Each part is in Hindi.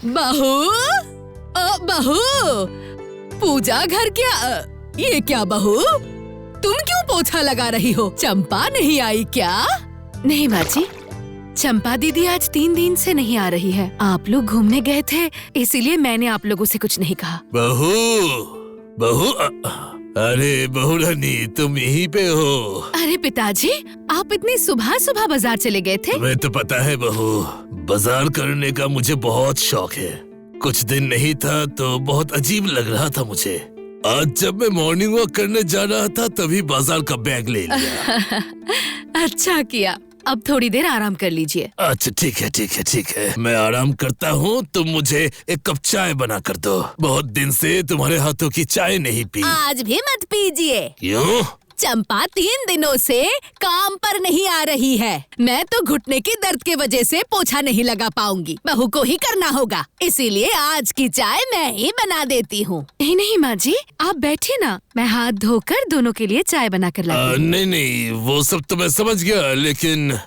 बहू, बहू, पूजा घर क्या? ये क्या बहू, तुम क्यों पोछा लगा रही हो? चंपा नहीं आई क्या? नहीं माँ जी, चंपा दीदी आज 3 दिन से नहीं आ रही है। आप लोग घूमने गए थे, इसीलिए मैंने आप लोगों से कुछ नहीं कहा। बहू, बहू, अरे बहू रानी, तुम यहीं पे हो? अरे पिताजी, आप इतनी सुबह सुबह बाजार चले गए थे? तुम्हें तो पता है बहू, बाजार करने का मुझे बहुत शौक है। कुछ दिन नहीं था तो बहुत अजीब लग रहा था मुझे। आज जब मैं मॉर्निंग वॉक करने जा रहा था तभी बाजार का बैग ले लिया। अच्छा किया, अब थोड़ी देर आराम कर लीजिए। अच्छा ठीक है, ठीक है, ठीक है, मैं आराम करता हूँ। तुम मुझे एक कप चाय बना कर दो। बहुत दिन से तुम्हारे हाथों की चाय नहीं पी। आज भी मत पीजिए। क्यों? चंपा 3 दिनों से काम पर नहीं आ रही है। मैं तो घुटने के दर्द के वजह से पोछा नहीं लगा पाऊंगी। बहू को ही करना होगा, इसीलिए आज की चाय मैं ही बना देती हूँ। नहीं नहीं माँ जी, आप बैठिए ना, मैं हाथ धोकर दोनों के लिए चाय बना कर लाती हूँ। नहीं नहीं, वो सब तो मैं समझ गया, लेकिन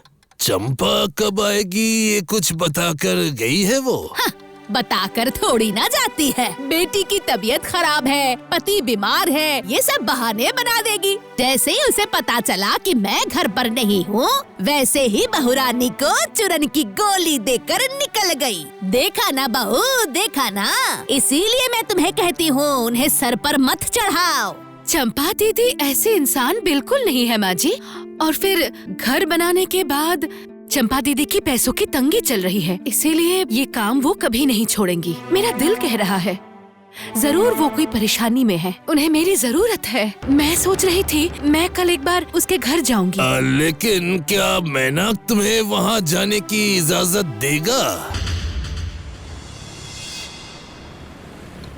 चंपा कब आएगी ये कुछ बताकर गई है वो? हाँ, बताकर थोड़ी ना जाती है। बेटी की तबीयत खराब है, पति बीमार है, ये सब बहाने बना देगी। जैसे ही उसे पता चला कि मैं घर पर नहीं हूँ, वैसे ही बहू रानी को चूरन की गोली देकर निकल गई। देखा ना बहू, देखा ना, इसीलिए मैं तुम्हें कहती हूँ उन्हें सर पर मत चढ़ाओ। चंपा दीदी ऐसे इंसान बिल्कुल नहीं है माँ जी। और फिर घर बनाने के बाद चंपा दीदी की पैसों की तंगी चल रही है, इसीलिए ये काम वो कभी नहीं छोड़ेंगी। मेरा दिल कह रहा है जरूर वो कोई परेशानी में है, उन्हें मेरी जरूरत है। मैं सोच रही थी मैं कल एक बार उसके घर जाऊंगी। लेकिन क्या मैनाक तुम्हें वहाँ जाने की इजाजत देगा?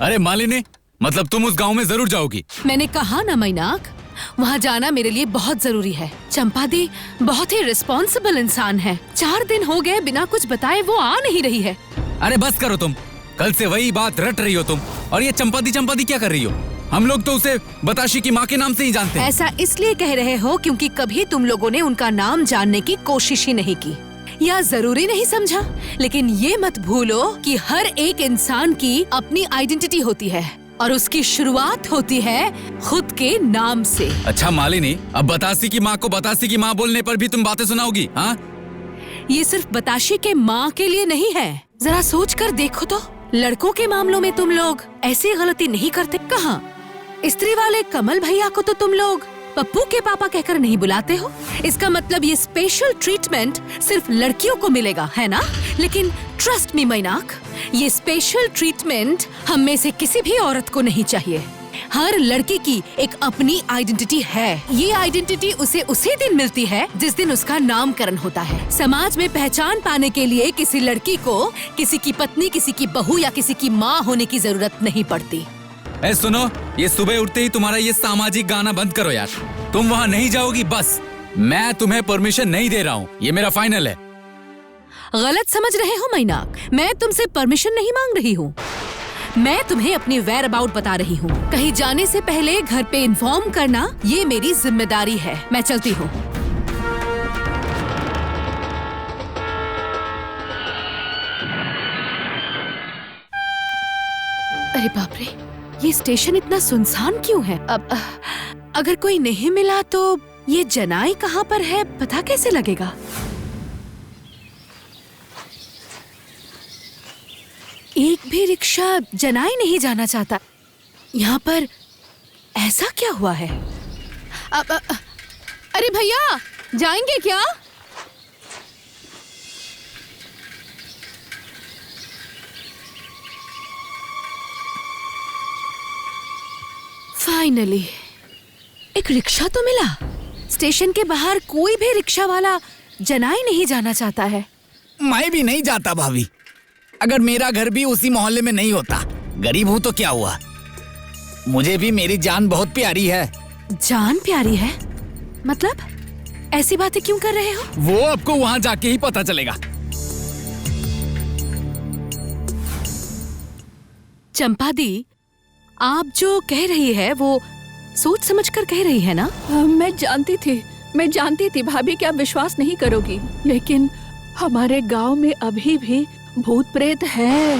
अरे मालिनी, मतलब तुम उस गांव में जरूर जाओगी? मैंने कहा ना मैनाक, वहाँ जाना मेरे लिए बहुत जरूरी है। चंपा दी बहुत ही रिस्पॉन्सिबल इंसान है। 4 दिन हो गए बिना कुछ बताए वो आ नहीं रही है। अरे बस करो तुम, कल से वही बात रट रही हो तुम। और ये चंपा दी क्या कर रही हो? हम लोग तो उसे बताशी की माँ के नाम से ही जानते हैं। ऐसा इसलिए कह रहे हो क्योंकि कभी तुम लोगों ने उनका नाम जानने की कोशिश ही नहीं की या जरूरी नहीं समझा। लेकिन ये मत भूलो कि हर एक इंसान की अपनी आइडेंटिटी होती है और उसकी शुरुआत होती है खुद के नाम से। अच्छा मालिनी, अब बतासी की माँ को बतासी की माँ बोलने पर भी तुम बातें सुनाओगी? हाँ, ये सिर्फ बताशी के माँ के लिए नहीं है। जरा सोच कर देखो तो, लड़कों के मामलों में तुम लोग ऐसी गलती नहीं करते। कहाँ? स्त्री वाले कमल भैया को तो तुम लोग पप्पू के पापा कहकर नहीं बुलाते हो। इसका मतलब ये स्पेशल ट्रीटमेंट सिर्फ लड़कियों को मिलेगा, है ना? लेकिन ट्रस्ट मी मैनाक, ये स्पेशल ट्रीटमेंट हम में से किसी भी औरत को नहीं चाहिए। हर लड़की की एक अपनी आइडेंटिटी है। ये आइडेंटिटी उसे उसी दिन मिलती है जिस दिन उसका नामकरण होता है। समाज में पहचान पाने के लिए किसी लड़की को किसी की पत्नी, किसी की बहू या किसी की माँ होने की जरूरत नहीं पड़ती। सुनो, ये सुबह उठते ही तुम्हारा ये सामाजिक गाना बंद करो यार। तुम वहाँ नहीं जाओगी बस। मैं तुम्हें परमिशन नहीं दे रहा हूँ, ये मेरा फाइनल है। गलत समझ रहे हो मैनाक, मैं तुमसे परमिशन नहीं मांग रही हूँ। मैं तुम्हें अपनी वेयर अबाउट बता रही हूँ। कहीं जाने से पहले घर पे इन्फॉर्म करना ये मेरी जिम्मेदारी है। मैं चलती हूँ। अरे बाप रे, ये स्टेशन इतना सुनसान क्यों है? अब अगर कोई नहीं मिला तो ये जनाई कहाँ पर है पता कैसे लगेगा? एक भी रिक्शा जनाई नहीं जाना चाहता। यहाँ पर ऐसा क्या हुआ है? अरे भैया, जाएंगे क्या? फाइनली एक रिक्शा तो मिला। स्टेशन के बाहर कोई भी रिक्शा वाला जनाई नहीं जाना चाहता है। मैं भी नहीं जाता भाभी। अगर मेरा घर भी उसी मोहल्ले में नहीं होता। गरीब हूँ तो क्या हुआ, मुझे भी मेरी जान बहुत प्यारी है। जान प्यारी है मतलब? ऐसी बातें क्यों कर रहे हो? वो आपको वहाँ जाके ही पता चलेगा। चंपा दी, आप जो कह रही है वो सोच समझ कर कह रही है ना? मैं जानती थी भाभी कि आप विश्वास नहीं करोगी, लेकिन हमारे गांव में अभी भी भूत प्रेत है।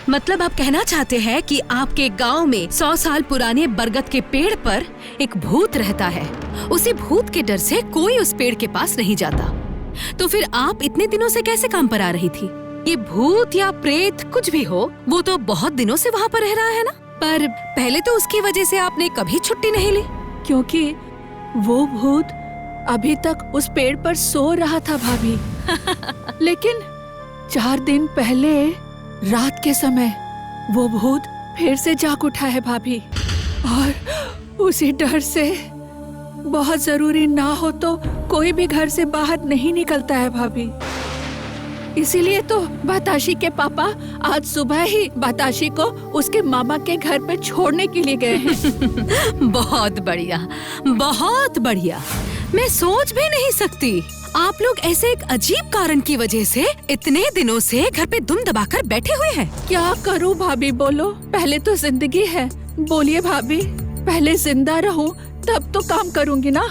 मतलब आप कहना चाहते हैं कि आपके गांव में 100 साल पुराने बरगद के पेड़ पर एक भूत रहता है। उसी भूत के डर से कोई उस पेड़ के पास नहीं जाता। तो फिर आप इतने दिनों से कैसे काम पर आ रही थी? ये भूत या प्रेत कुछ भी हो, वो तो बहुत दिनों से वहाँ पर रह रहा है ना? पर पहले तो उसकी वजह से आपने कभी छुट्टी नहीं ली। क्योंकि वो भूत अभी तक उस पेड़ पर सो रहा था भाभी। लेकिन 4 दिन पहले रात के समय वो भूत फिर से जाग उठा है भाभी, और उसी डर से बहुत जरूरी ना हो तो कोई भी घर से बाहर नहीं निकलता है भाभी। इसीलिए तो बताशी के पापा आज सुबह ही बताशी को उसके मामा के घर पे छोड़ने के लिए गए हैं। बहुत बढ़िया, बहुत बढ़िया। मैं सोच भी नहीं सकती आप लोग ऐसे एक अजीब कारण की वजह से इतने दिनों से घर पे दुम दबाकर बैठे हुए हैं। क्या करूं भाभी, बोलो। पहले तो जिंदगी है। बोलिए भाभी, पहले जिंदा रहूं तब तो काम करूंगी ना।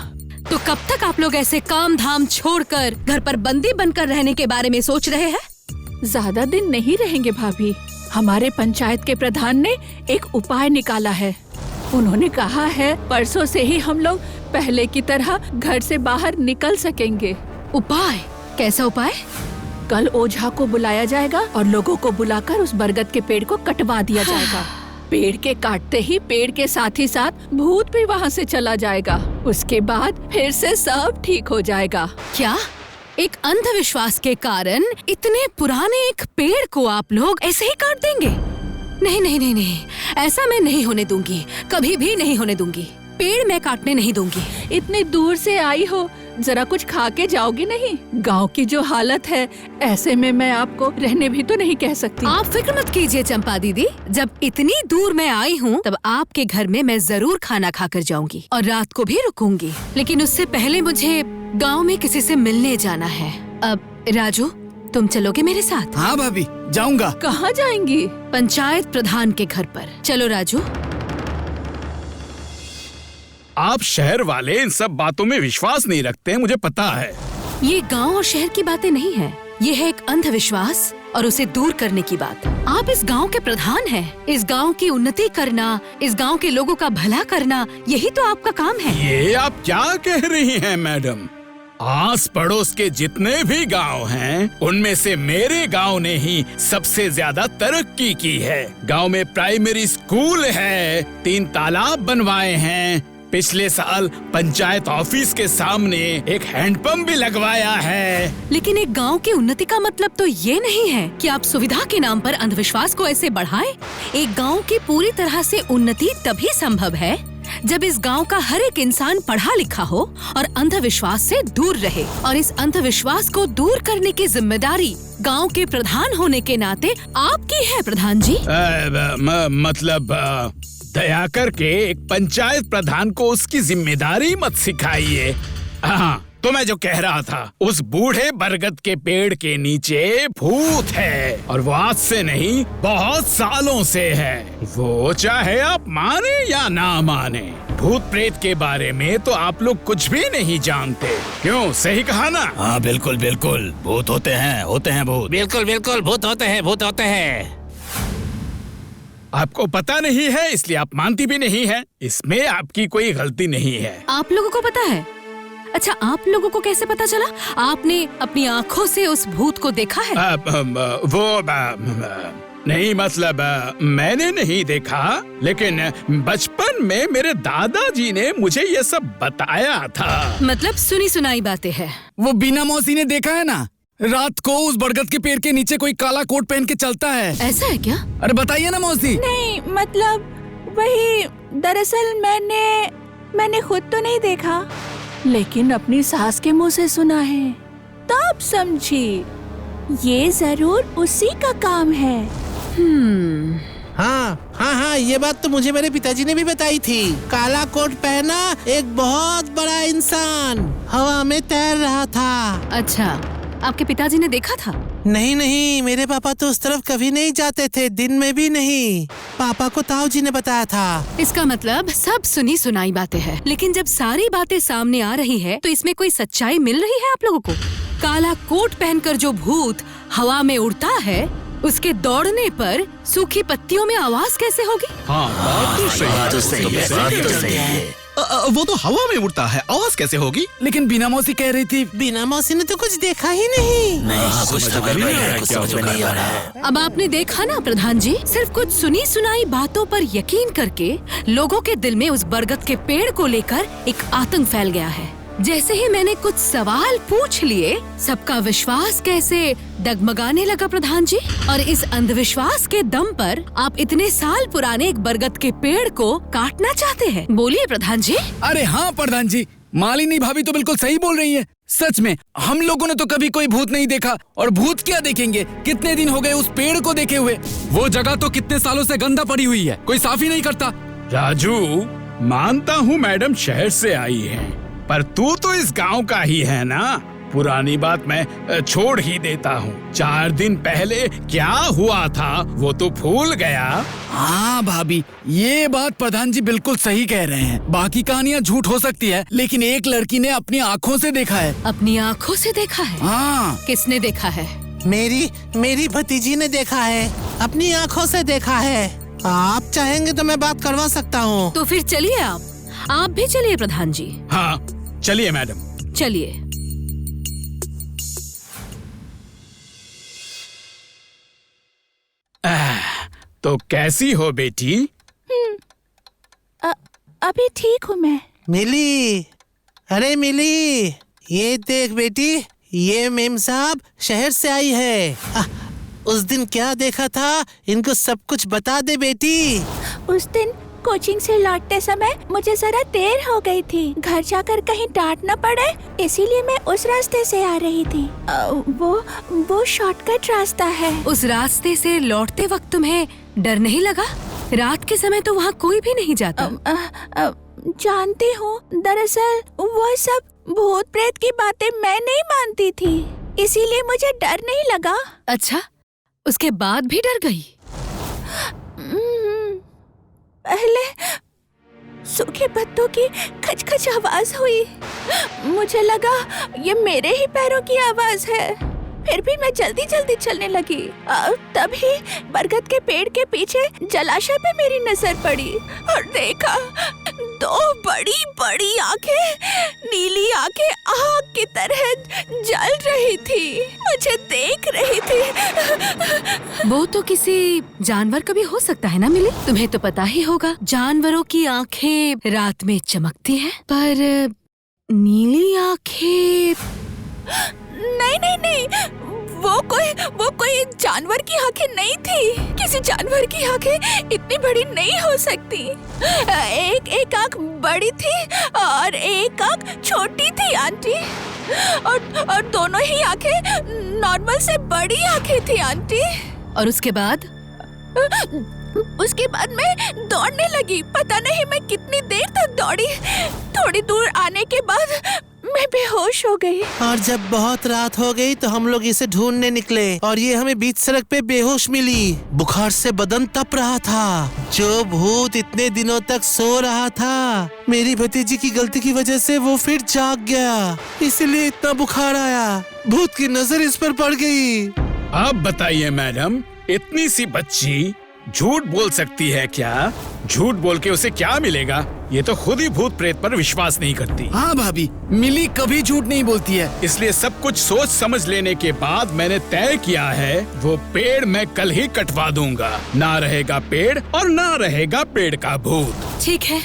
तो कब तक आप लोग ऐसे काम धाम छोड़कर घर पर बंदी बनकर रहने के बारे में सोच रहे हैं? ज्यादा दिन नहीं रहेंगे भाभी। हमारे पंचायत के प्रधान ने एक उपाय निकाला है। उन्होंने कहा है परसों से ही हम लोग पहले की तरह घर से बाहर निकल सकेंगे। उपाय? कैसा उपाय? कल ओझा को बुलाया जाएगा और लोगों को बुलाकर उस बरगद के पेड़ को कटवा दिया जाएगा। पेड़ के काटते ही पेड़ के साथ ही साथ भूत भी वहाँ से चला जाएगा। उसके बाद फिर से सब ठीक हो जाएगा। क्या एक अंधविश्वास के कारण इतने पुराने एक पेड़ को आप लोग ऐसे ही काट देंगे? नहीं नहीं नहीं नहीं, ऐसा मैं नहीं होने दूंगी, कभी भी नहीं होने दूंगी। पेड़ मैं काटने नहीं दूंगी। इतनी दूर से आई हो, जरा कुछ खा के जाओगी नहीं? गांव की जो हालत है, ऐसे में मैं आपको रहने भी तो नहीं कह सकती। आप फिक्र मत कीजिए चंपा दीदी, जब इतनी दूर मैं आई हूँ तब आपके घर में मैं जरूर खाना खाकर जाऊंगी और रात को भी रुकूंगी। लेकिन उससे पहले मुझे गांव में किसी से मिलने जाना है। अब राजू, तुम चलोगे मेरे साथ? हाँ भाभी, जाऊंगा। कहाँ जाएंगी? पंचायत प्रधान के घर पर। चलो राजू। आप शहर वाले इन सब बातों में विश्वास नहीं रखते हैं, मुझे पता है। ये गांव और शहर की बातें नहीं है, ये है एक अंधविश्वास और उसे दूर करने की बात। आप इस गांव के प्रधान हैं। इस गांव की उन्नति करना, इस गांव के लोगों का भला करना, यही तो आपका काम है। ये आप क्या कह रही हैं मैडम? आस पड़ोस के जितने भी गांव हैं, उनमें से मेरे गांव ने ही सबसे ज्यादा तरक्की की है। गांव में प्राइमरी स्कूल है, 3 तालाब बनवाए हैं, पिछले साल पंचायत ऑफिस के सामने एक हैंडपंप भी लगवाया है। लेकिन एक गांव की उन्नति का मतलब तो ये नहीं है कि आप सुविधा के नाम पर अंधविश्वास को ऐसे बढ़ाएं। एक गांव की पूरी तरह से उन्नति तभी संभव है जब इस गांव का हर एक इंसान पढ़ा लिखा हो और अंधविश्वास से दूर रहे। और इस अंधविश्वास को दूर करने की जिम्मेदारी गांव के प्रधान होने के नाते आपकी है प्रधान जी। मतलब दया करके एक पंचायत प्रधान को उसकी जिम्मेदारी मत सिखाइए। हाँ, तो मैं जो कह रहा था, उस बूढ़े बरगद के पेड़ के नीचे भूत है और वो आज से नहीं बहुत सालों से है। वो चाहे आप माने या ना माने, भूत प्रेत के बारे में तो आप लोग कुछ भी नहीं जानते। क्यों, सही कहा ना? हाँ बिल्कुल बिल्कुल, भूत होते हैं भूत। बिल्कुल बिल्कुल, भूत होते हैं। आपको पता नहीं है इसलिए आप मानती भी नहीं है। इसमें आपकी कोई गलती नहीं है। आप लोगों को पता है? अच्छा, आप लोगों को कैसे पता चला? आपने अपनी आँखों से उस भूत को देखा है? नहीं, मतलब मैंने नहीं देखा, लेकिन बचपन में मेरे दादाजी ने मुझे ये सब बताया था। मतलब सुनी सुनाई बातें हैं। वो बीना मौसी ने देखा है ना, रात को उस बरगद के पेड़ के नीचे कोई काला कोट पहन के चलता है। ऐसा है क्या? अरे बताइए ना मौसी। नहीं, मतलब वही, दरअसल मैंने खुद तो नहीं देखा, लेकिन अपनी सास के मुंह से सुना है, तब समझी ये जरूर उसी का काम है। हाँ, ये बात तो मुझे मेरे पिताजी ने भी बताई थी। काला कोट पहना एक बहुत बड़ा इंसान हवा में तैर रहा था। अच्छा, आपके पिताजी ने देखा था? नहीं, मेरे पापा तो उस तरफ कभी नहीं जाते थे, दिन में भी नहीं। पापा को ताऊ जी ने बताया था। इसका मतलब सब सुनी सुनाई बातें हैं, लेकिन जब सारी बातें सामने आ रही है तो इसमें कोई सच्चाई मिल रही है आप लोगों को? काला कोट पहनकर जो भूत हवा में उड़ता है उसके दौड़ने पर सूखी पत्तियों में आवाज कैसे होगी? हाँ, बात तो सही है। वो तो हवा में उड़ता है, आवाज कैसे होगी? लेकिन बीना मौसी कह रही थी। बिना मौसी ने तो कुछ देखा ही नहीं। अब आपने देखा ना प्रधान जी, सिर्फ कुछ सुनी सुनाई बातों पर यकीन करके लोगों के दिल में उस बरगद के पेड़ को लेकर एक आतंक फैल गया है। जैसे ही मैंने कुछ सवाल पूछ लिए, सबका विश्वास कैसे डगमगाने लगा प्रधान जी। और इस अंधविश्वास के दम पर आप इतने साल पुराने एक बरगद के पेड़ को काटना चाहते हैं। बोलिए प्रधान जी। अरे हाँ प्रधान जी, मालिनी भाभी तो बिल्कुल सही बोल रही है। सच में हम लोगों ने तो कभी कोई भूत नहीं देखा, और भूत क्या देखेंगे? कितने दिन हो गए उस पेड़ को देखे हुए। वो जगह तो कितने सालों से गंदा पड़ी हुई है, कोई साफ ही नहीं करता। राजू, मानता हूँ मैडम शहर से आई है, पर तू तो इस गांव का ही है ना। पुरानी बात मैं छोड़ ही देता हूँ। 4 दिन पहले क्या हुआ था वो तो भूल गया। हाँ भाभी, ये बात प्रधान जी बिल्कुल सही कह रहे हैं। बाकी कहानियाँ झूठ हो सकती है, लेकिन एक लड़की ने अपनी आँखों से देखा है। अपनी आँखों से देखा है? हाँ। किसने देखा है? मेरी भतीजी ने देखा है, अपनी आँखों से देखा है। आप चाहेंगे तो मैं बात करवा सकता हूँ। तो फिर चलिए, आप भी चलिए प्रधान जी। हाँ चलिए मैडम, चलिए। तो कैसी हो बेटी? अभी ठीक हूँ मैं। मिली, अरे मिली, ये देख बेटी, ये मेम साहब शहर से आई है। उस दिन क्या देखा था, इनको सब कुछ बता दे बेटी। उस दिन कोचिंग से लौटते समय मुझे जरा देर हो गई थी। घर जाकर कहीं डांट न पड़े, इसीलिए मैं उस रास्ते से आ रही थी। वो शॉर्टकट रास्ता है। उस रास्ते से लौटते वक्त तुम्हें डर नहीं लगा? रात के समय तो वहाँ कोई भी नहीं जाता। जानती हूँ, दरअसल वो सब भूत प्रेत की बातें मैं नहीं मानती थी, इसीलिए मुझे डर नहीं लगा। अच्छा, उसके बाद भी डर गई? पहले सूखे पत्तों की खचखच आवाज हुई, मुझे लगा ये मेरे ही पैरों की आवाज है। फिर भी मैं जल्दी जल्दी चलने लगी। तभी बरगद के पेड़ के पीछे जलाशय पे मेरी नजर पड़ी और देखा 2 बड़ी बड़ी आंखें, नीली आंखें आग की तरह जल रही थी, मुझे देख रही थी। वो तो किसी जानवर का भी हो सकता है ना मिली? तुम्हें तो पता ही होगा, जानवरों की आंखें रात में चमकती हैं, पर नीली आंखें? नहीं, वो कोई जानवर की आंखें नहीं थी। किसी जानवर की आंखें इतनी बड़ी नहीं हो सकती। एक आंख बड़ी थी और एक आंख छोटी थी आंटी, और दोनों ही आंखें नॉर्मल से बड़ी आंखें थी आंटी। और उसके बाद? उसके बाद मैं दौड़ने लगी। पता नहीं मैं कितनी देर तक दौड़ी। थोड़ी दूर आने के बाद मैं बेहोश हो गई। और जब बहुत रात हो गई तो हम लोग इसे ढूंढने निकले और ये हमें बीच सड़क पे बेहोश मिली। बुखार से बदन तप रहा था। जो भूत इतने दिनों तक सो रहा था, मेरी भतीजी की गलती की वजह से वो फिर जाग गया, इसलिए इतना बुखार आया। भूत की नजर इस पर पड़ गई। अब बताइए मैडम, इतनी सी बच्ची झूठ बोल सकती है क्या? झूठ बोल के उसे क्या मिलेगा? ये तो खुद ही भूत प्रेत पर विश्वास नहीं करती। हाँ भाभी, मिली कभी झूठ नहीं बोलती है। इसलिए सब कुछ सोच समझ लेने के बाद मैंने तय किया है, वो पेड़ मैं कल ही कटवा दूंगा। ना रहेगा पेड़ और ना रहेगा पेड़ का भूत। ठीक है,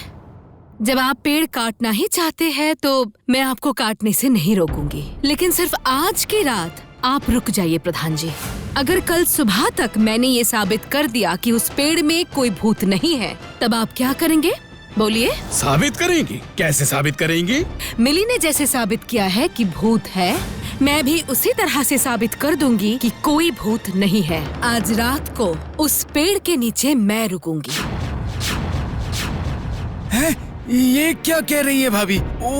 जब आप पेड़ काटना ही चाहते हैं तो मैं आपको काटने से नहीं रोकूंगी, लेकिन सिर्फ आज की रात आप रुक जाइए प्रधान जी। अगर कल सुबह तक मैंने ये साबित कर दिया कि उस पेड़ में कोई भूत नहीं है, तब आप क्या करेंगे? बोलिए। साबित करेंगी? कैसे साबित करेंगी? मिली ने जैसे साबित किया है कि भूत है, मैं भी उसी तरह से साबित कर दूंगी कि कोई भूत नहीं है। आज रात को उस पेड़ के नीचे मैं रुकूंगी। हैं? ये क्या कह रही है भाभी?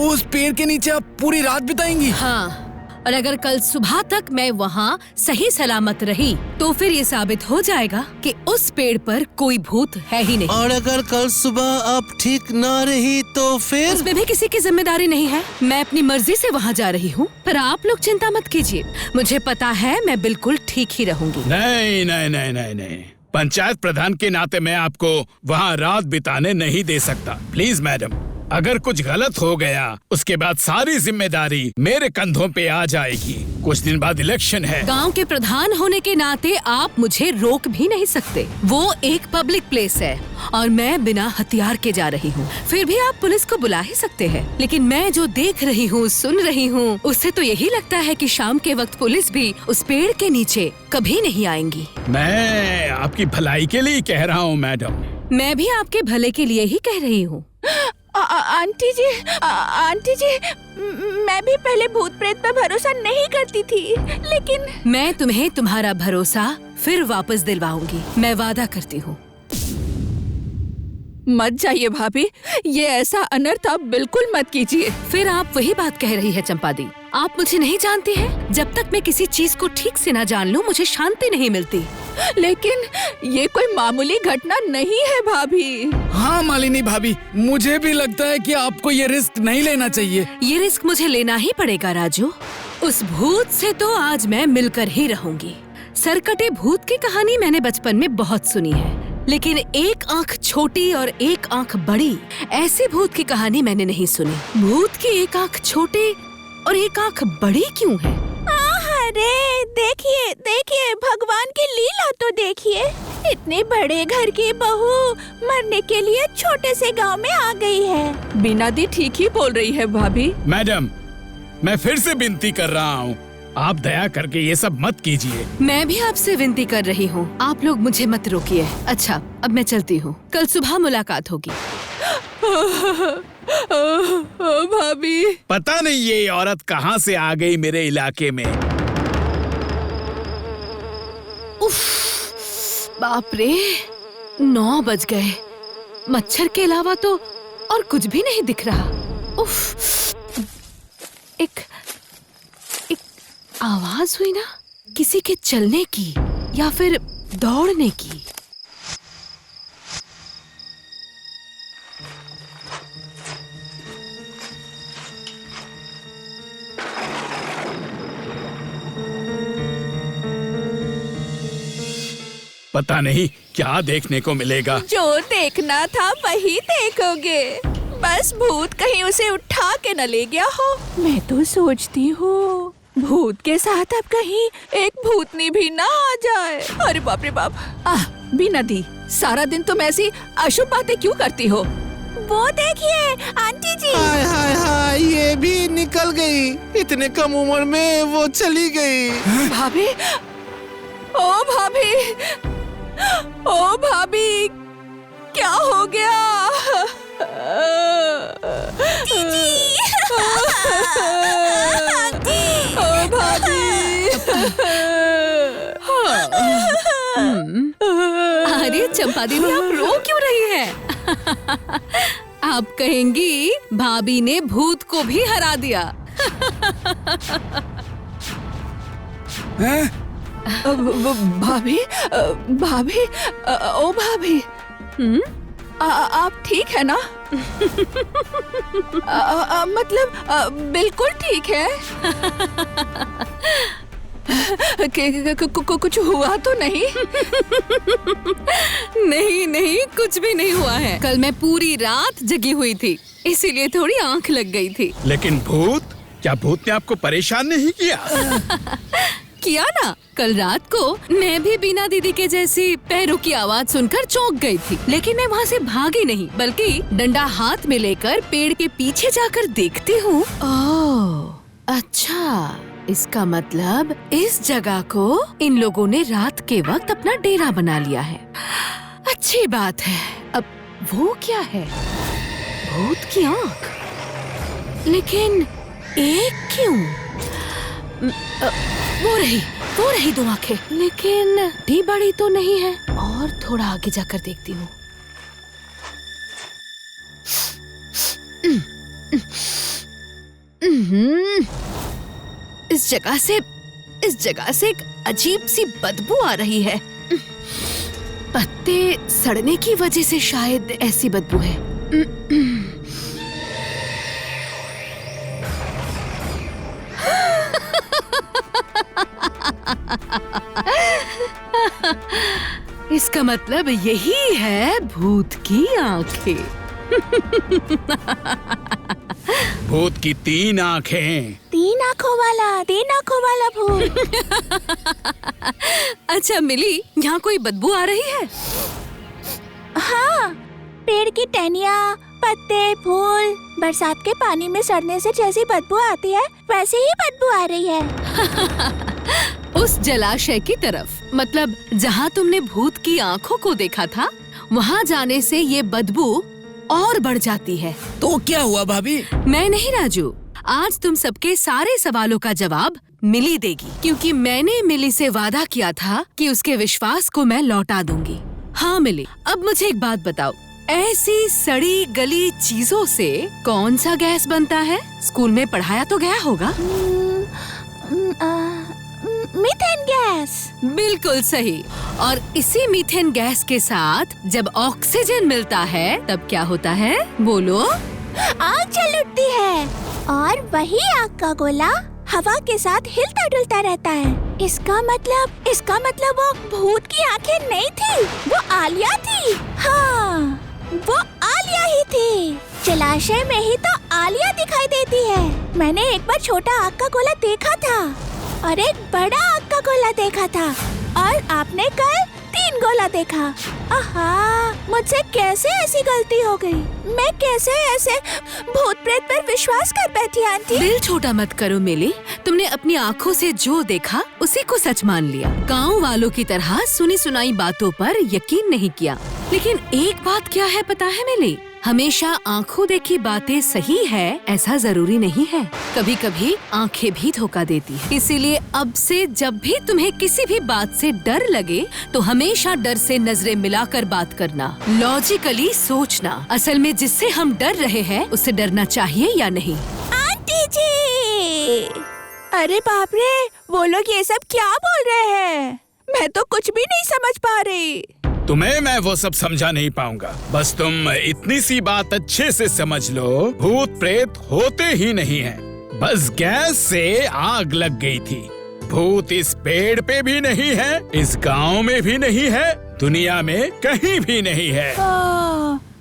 उस पेड़ के नीचे आप पूरी रात बिताएंगी? हाँ, और अगर कल सुबह तक मैं वहाँ सही सलामत रही तो फिर ये साबित हो जाएगा कि उस पेड़ पर कोई भूत है ही नहीं। और अगर कल सुबह आप ठीक ना रही तो फिर? उसमें भी किसी की जिम्मेदारी नहीं है। मैं अपनी मर्जी से वहाँ जा रही हूँ, पर आप लोग चिंता मत कीजिए, मुझे पता है मैं बिल्कुल ठीक ही रहूंगी। नहीं नहीं नहीं नहीं नहीं, पंचायत प्रधान के नाते मैं आपको वहाँ रात बिताने नहीं दे सकता। प्लीज मैडम, अगर कुछ गलत हो गया उसके बाद सारी जिम्मेदारी मेरे कंधों पे आ जाएगी। कुछ दिन बाद इलेक्शन है। गांव के प्रधान होने के नाते आप मुझे रोक भी नहीं सकते। वो एक पब्लिक प्लेस है और मैं बिना हथियार के जा रही हूँ। फिर भी आप पुलिस को बुला ही सकते हैं, लेकिन मैं जो देख रही हूँ, सुन रही हूँ, उससे तो यही लगता है कि शाम के वक्त पुलिस भी उस पेड़ के नीचे कभी नहीं आएंगी। मैं आपकी भलाई के लिए कह रहा हूँ मैडम। मैं भी आपके भले के लिए ही कह रही हूँ। आंटी जी, मैं भी पहले भूत प्रेत पर भरोसा नहीं करती थी, लेकिन मैं तुम्हें तुम्हारा भरोसा फिर वापस दिलवाऊंगी, मैं वादा करती हूँ। मत जाइए भाभी, ये ऐसा अनर्थ आप बिल्कुल मत कीजिए। फिर आप वही बात कह रही है चंपा दी। आप मुझे नहीं जानती हैं। जब तक मैं किसी चीज को ठीक से न जान लूं, मुझे शांति नहीं मिलती। लेकिन ये कोई मामूली घटना नहीं है भाभी। हाँ मालिनी भाभी, मुझे भी लगता है कि आपको ये रिस्क नहीं लेना चाहिए। ये रिस्क मुझे लेना ही पड़ेगा राजू। उस भूत से तो आज मैं मिलकर ही रहूंगी। सरकटे भूत की कहानी मैंने बचपन में बहुत सुनी है, लेकिन एक आंख छोटी और एक आंख बड़ी, ऐसी भूत की कहानी मैंने नहीं सुनी। भूत की एक आंख छोटी और एक आंख बड़ी क्यों है? अरे देखिए देखिए, भगवान की लीला तो देखिए। इतने बड़े घर की बहू मरने के लिए छोटे से गांव में आ गई है। बीना दी ठीक ही बोल रही है भाभी। मैडम, मैं फिर से विनती कर रहा हूँ, आप दया करके ये सब मत कीजिए। मैं भी आपसे विनती कर रही हूँ, आप लोग मुझे मत रोकिए। अच्छा, अब मैं चलती हूँ, कल सुबह मुलाकात होगी। भाभी, पता नहीं ये औरत कहाँ से आ गई मेरे इलाके में। उफ, बाप रे, 9 बज गए। मच्छर के अलावा तो और कुछ भी नहीं दिख रहा। उफ, एक आवाज हुई ना, किसी के चलने की या फिर दौड़ने की। पता नहीं क्या देखने को मिलेगा। जो देखना था वही देखोगे, बस भूत कहीं उसे उठा के न ले गया हो। मैं तो सोचती हूँ भूत के साथ अब कहीं एक भूतनी भी ना आ जाए। अरे बाप रे बाप। बीना दी, सारा दिन तुम ऐसी अशुभ बातें क्यों करती हो? वो देखिए आंटी जी। हाय हाय हाय, ये भी निकल गई। इतने कम उम्र में वो चली गई। भाभी, ओ भाभी, ओ भाभी, क्या हो गया? ओ भाभी। अरे चंपा दीदी, आप रो क्यों रही हैं? आप कहेंगी भाभी ने भूत को भी हरा दिया। भाभी, भाभी, ओ भाभी, आप ठीक है ना? मतलब बिल्कुल ठीक है। कुछ हुआ तो नहीं? नहीं नहीं, कुछ भी नहीं हुआ है। कल मैं पूरी रात जगी हुई थी, इसीलिए थोड़ी आंख लग गई थी। लेकिन भूत, क्या भूत ने आपको परेशान नहीं किया? किया ना। कल रात को मैं भी बीना दीदी के जैसी पैरों की आवाज सुनकर चौंक गई थी, लेकिन मैं वहाँ से भागी नहीं, बल्कि डंडा हाथ में लेकर पेड़ के पीछे जाकर देखती हूँ। ओह, अच्छा, इसका मतलब इस जगह को इन लोगों ने रात के वक्त अपना डेरा बना लिया है। अच्छी बात है। अब वो क्या है? भूत की आंख, लेकिन एक क्यों? वो रही 2 आंखें, लेकिन भी बड़ी तो नहीं है। और थोड़ा आगे जाकर देखती हूँ। इस जगह से एक अजीब सी बदबू आ रही है। पत्ते सड़ने की वजह से शायद ऐसी बदबू है। इसका मतलब यही है भूत की आंखें। भूत की 3 आंखें। 3 आंखों वाला भूत। अच्छा मिली, यहाँ कोई बदबू आ रही है? हाँ, पेड़ की टहनियाँ, पत्ते, फूल, बरसात के पानी में सड़ने से जैसी बदबू आती है वैसे ही बदबू आ रही है। उस जलाशय की तरफ, मतलब जहाँ तुमने भूत की आंखों को देखा था, वहाँ जाने से ये बदबू और बढ़ जाती है। तो क्या हुआ भाभी? मैं नहीं राजू, आज तुम सबके सारे सवालों का जवाब मिली देगी, क्योंकि मैंने मिली से वादा किया था कि उसके विश्वास को मैं लौटा दूंगी। हाँ मिली, अब मुझे एक बात बताओ, ऐसी सड़ी गली चीजों से कौन सा गैस बनता है? स्कूल में पढ़ाया तो गया होगा। Methane gas. बिल्कुल सही। और इसी मीथेन गैस के साथ जब ऑक्सीजन मिलता है तब क्या होता है? बोलो। आग जल उठती है और वही आग का गोला हवा के साथ हिलता डुलता रहता है। इसका मतलब वो भूत की आंखें नहीं थी, वो आलिया थी। हाँ, वो आलिया ही थी। जलाशय में ही तो आलिया दिखाई देती है। मैंने एक बार छोटा आग का गोला देखा था और एक बड़ा आग का गोला देखा था, और आपने कल 3 गोला देखा। आहा, मुझसे कैसे ऐसी गलती हो गई? मैं कैसे ऐसे भूत प्रेत पर विश्वास कर बैठी आंटी? दिल छोटा मत करो मिली, तुमने अपनी आँखों से जो देखा उसी को सच मान लिया। गाँव वालों की तरह सुनी सुनाई बातों पर यकीन नहीं किया। लेकिन एक बात क्या है पता है मिली, हमेशा आँखों देखी बातें सही है ऐसा जरूरी नहीं है। कभी कभी आँखें भी धोखा देती है। इसीलिए अब से जब भी तुम्हें किसी भी बात से डर लगे तो हमेशा डर से नजरें मिलाकर बात करना, लॉजिकली सोचना। असल में जिससे हम डर रहे हैं उससे डरना चाहिए या नहीं। आंटी जी! अरे बाप रे, वो लोग ये सब क्या बोल रहे हैं? मैं तो कुछ भी नहीं समझ पा रही। तुम्हें मैं वो सब समझा नहीं पाऊंगा। बस तुम इतनी सी बात अच्छे से समझ लो, भूत प्रेत होते ही नहीं हैं। बस गैस से आग लग गई थी। भूत इस पेड़ पे भी नहीं है, इस गांव में भी नहीं है, दुनिया में कहीं भी नहीं है।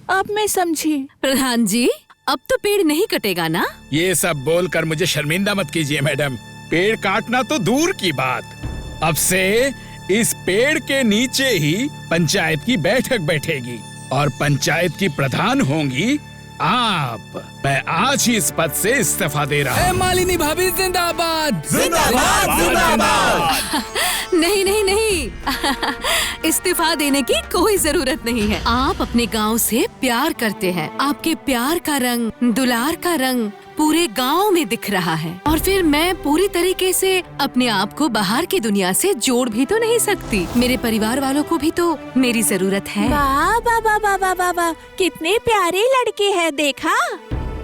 अब मैं समझी। प्रधान जी, अब तो पेड़ नहीं कटेगा ना? ये सब बोलकर मुझे शर्मिंदा मत कीजिए मैडम। पेड़ काटना तो दूर की बात, अब से इस पेड़ के नीचे ही पंचायत की बैठक बैठेगी और पंचायत की प्रधान होंगी आप। मैं आज ही इस पद से इस्तीफा दे रहा हूँ। मालिनी भाभी जिंदाबाद। जिंदाबाद जिंदाबाद। नहीं नहीं नहीं, इस्तीफा देने की कोई जरूरत नहीं है। आप अपने गांव से प्यार करते हैं, आपके प्यार का रंग, दुलार का रंग पूरे गांव में दिख रहा है। और फिर मैं पूरी तरीके से अपने आप को बाहर की दुनिया से जोड़ भी तो नहीं सकती। मेरे परिवार वालों को भी तो मेरी जरूरत है। वाह वाह वाह वाह वाह वाह वाह, कितनी प्यारी लड़की है। देखा,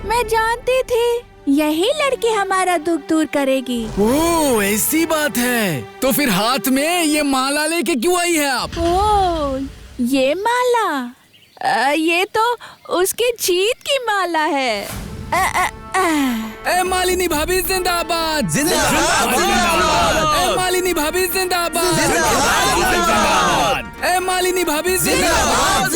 मैं जानती थी यही लड़की हमारा दुख दूर करेगी। ओह, ऐसी बात है। तो फिर हाथ में ये माला लेके क्यों आई है आप? ओह, ये माला, ये तो उसकी जीत की माला है। मालिनी भाभी जिंदाबाद। जिंदाबाद। मालिनी भाभी जिंदाबाद। मालिनी भाभी जिंदाबाद।